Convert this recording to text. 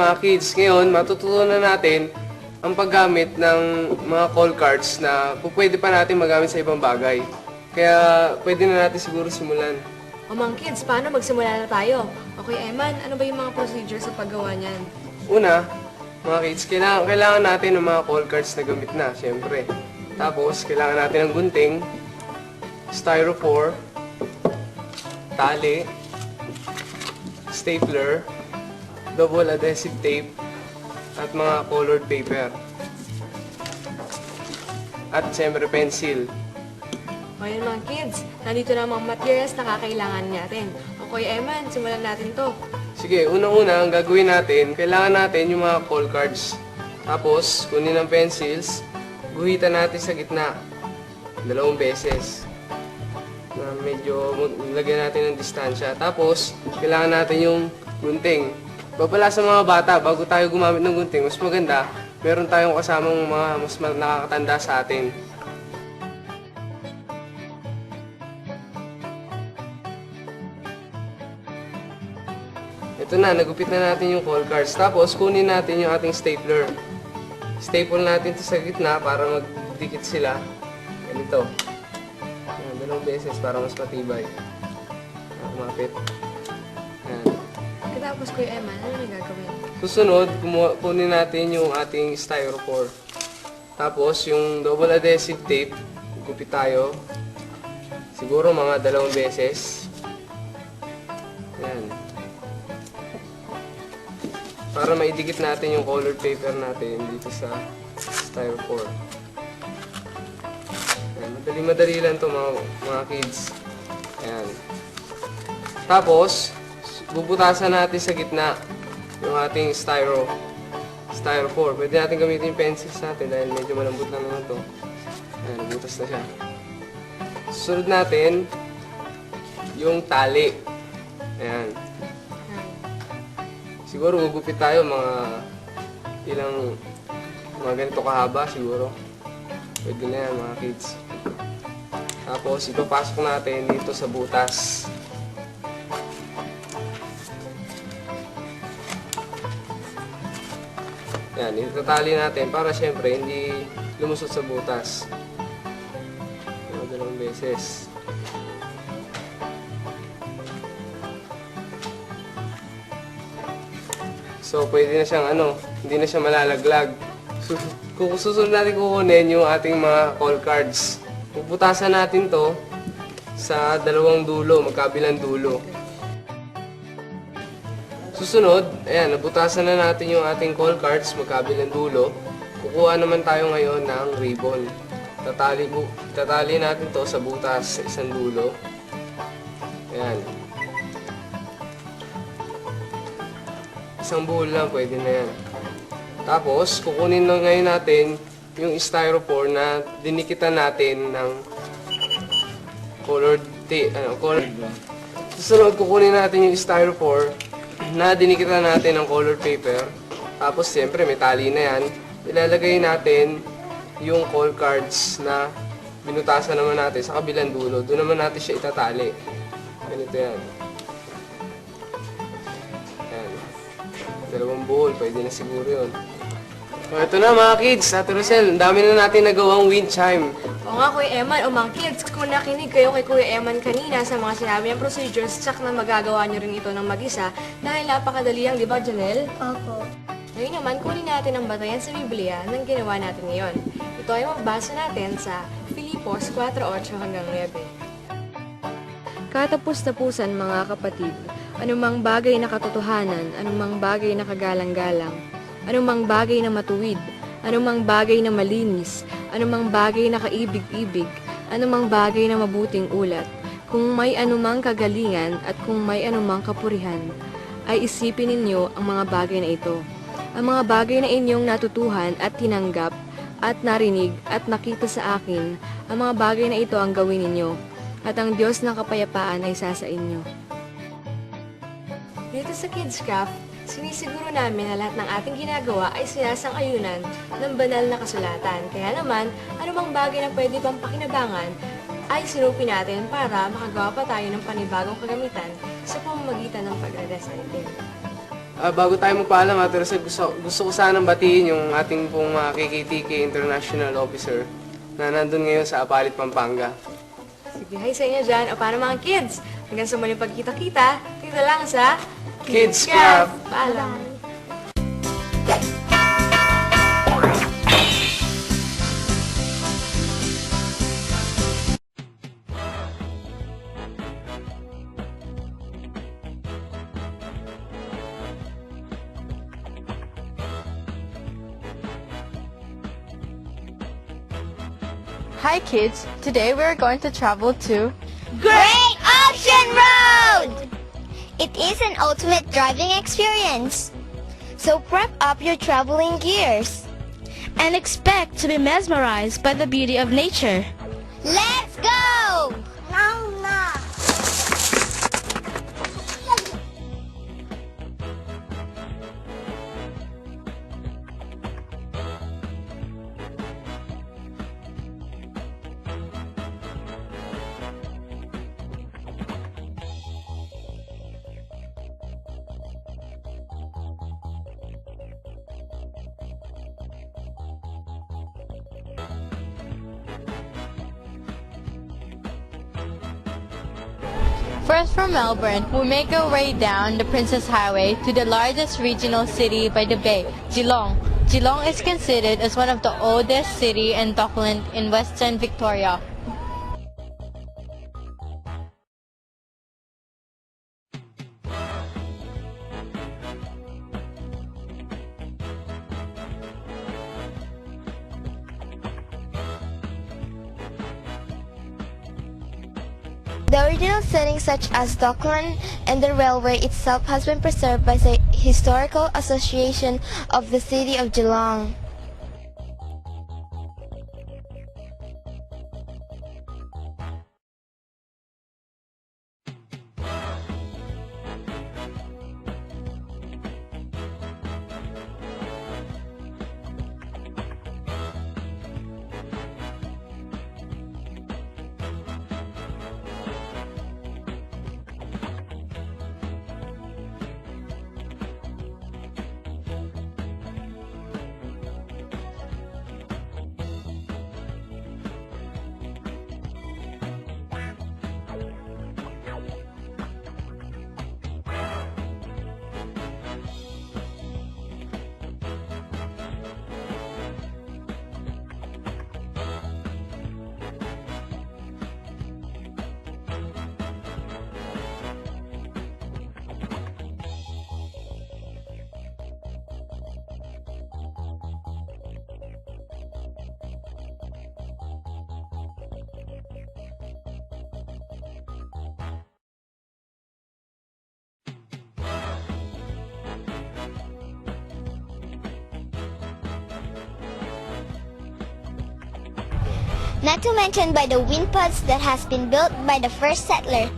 mga kids, ngayon matututunan natin ang paggamit ng mga call cards na pwede pa natin magamit sa ibang bagay. Kaya pwede na natin siguro simulan. O mga kids, paano magsimula na tayo? Okay, Eman, ano ba yung mga procedure sa paggawa niyan? Una, mga kids, kailangan natin ng mga call cards na gamit na, syempre. Tapos, kailangan natin ng gunting, styrofoam, tali, stapler, double adhesive tape, at mga colored paper. At syempre pencil. O yun mga kids, nandito na ang mga materials na kakailangan natin. Okay, Eman, simulan natin to. Sige, unang-una, ang gagawin natin, kailangan natin yung mga call cards. Tapos, kunin ang pencils, guhitan natin sa gitna. 2 beses. Na medyo lagyan natin ng distansya. Tapos, kailangan natin yung gunting. Babala sa mga bata, bago tayo gumamit ng gunting, mas maganda, meron tayong kasamang mga mas nakakatanda sa atin. Ito na, nagupit na natin yung call cards. Tapos, kunin natin yung ating stapler. Staple natin ito sa gitna para magdikit sila. Ganito. Yan, 2 beses para mas matibay. Kumapit. Yan. Katapos, Kuya Eman, ano yung gagawin? Susunod, kunin natin yung ating styrofoam. Tapos, yung double adhesive tape, gupit tayo. Siguro mga 2 beses. Yan. Para maidikit natin yung colored paper natin dito sa styrofoam. Madali-madali lang to mga kids. Ayan. Tapos, bubutasan natin sa gitna yung ating styrofoam. Pwede natin gamitin yung pencils natin dahil medyo malambot na naman to. Ayan, butas na siya. Susunod natin yung tali. Ayan. Siguro gugupit tayo mga ganito kahaba siguro. Pwede na yan mga kids. Tapos ipapasok natin dito sa butas. Yan, itatali natin para syempre hindi lumusot sa butas. 2 beses. So, pwede na siyang hindi na siya malalaglag. Kung susunod natin kukunin yung ating mga call cards, puputasan natin to sa 2 dulo, magkabilang dulo. Susunod, ayan, nabutasan na natin yung ating call cards, magkabilang dulo. Kukuha naman tayo ngayon ng ribbon. Tatali natin to sa butas sa isang dulo. Ayan. Isang buhol lang, pwede na yan. Tapos, kukunin na ngayon natin yung styrofoam na dinikitan natin ng colored tape. Susunod, kukunin natin yung styrofoam na dinikitan natin ng colored paper. Tapos, siyempre, may tali na yan. Ilalagay natin yung call cards na binutasan naman natin sa kabilang dulo. Doon naman natin siya itatali. Ganito yan. 2 buhol, pwede na siguro yun. So, ito na mga kids, Ate Rosel, ang dami na natin nagawang wind chime. O nga, Kuya Eman, o mga kids, kung nakinig kayo kay Kuya Eman kanina sa mga sinabi niyang procedures, tsak na magagawa niyo rin ito ng mag-isa dahil napakadali lang, di ba, Janelle? Opo. Ngayon naman, kunin natin ang batayan sa Biblia ng ginawa natin ngayon. Ito ay mabasa natin sa Filipos 4:8 hanggang 9. Katapus-tapusan mga kapatid, anumang bagay na katotohanan, anumang bagay na kagalang-galang, anumang bagay na matuwid, anumang bagay na malinis, anumang bagay na kaibig-ibig, anumang bagay na mabuting ulat, kung may anumang kagalingan at kung may anumang kapurihan, ay isipin ninyo ang mga bagay na ito. Ang mga bagay na inyong natutuhan at tinanggap at narinig at nakita sa akin, ang mga bagay na ito ang gawin ninyo, at ang Diyos ng kapayapaan ay sa inyo. Dito sa Kids Craft, sinisiguro namin na lahat ng ating ginagawa ay sinasang-ayunan ng banal na kasulatan. Kaya naman, anumang bagay na pwede pang pakinabangan ay sinupi natin para makagawa pa tayo ng panibagong kagamitan sa pamamagitan ng pagre-recycling. Bago tayo magpaalam, Ate Rosel, gusto ko sanang batiin yung ating pong KKTK International Officer na nandun ngayon sa Apalit, Pampanga. Sige, hi sa inyo dyan. O paano mga kids? Hanggang sa muling pagkita-kita, dito lang sa Kids Craft! Paalam! Hi kids, today we are going to travel to Great Ocean Road! It is an ultimate driving experience. So prep up your traveling gears and expect to be mesmerized by the beauty of nature. Let's go! First from Melbourne, we make our way down the Princess Highway to the largest regional city by the bay, Geelong. Geelong is considered as one of the oldest city in Dockland in Western Victoria. The original settings such as Dockland and the railway itself has been preserved by the Historical Association of the City of Geelong. Not to mention by the wind pods that has been built by the first settler.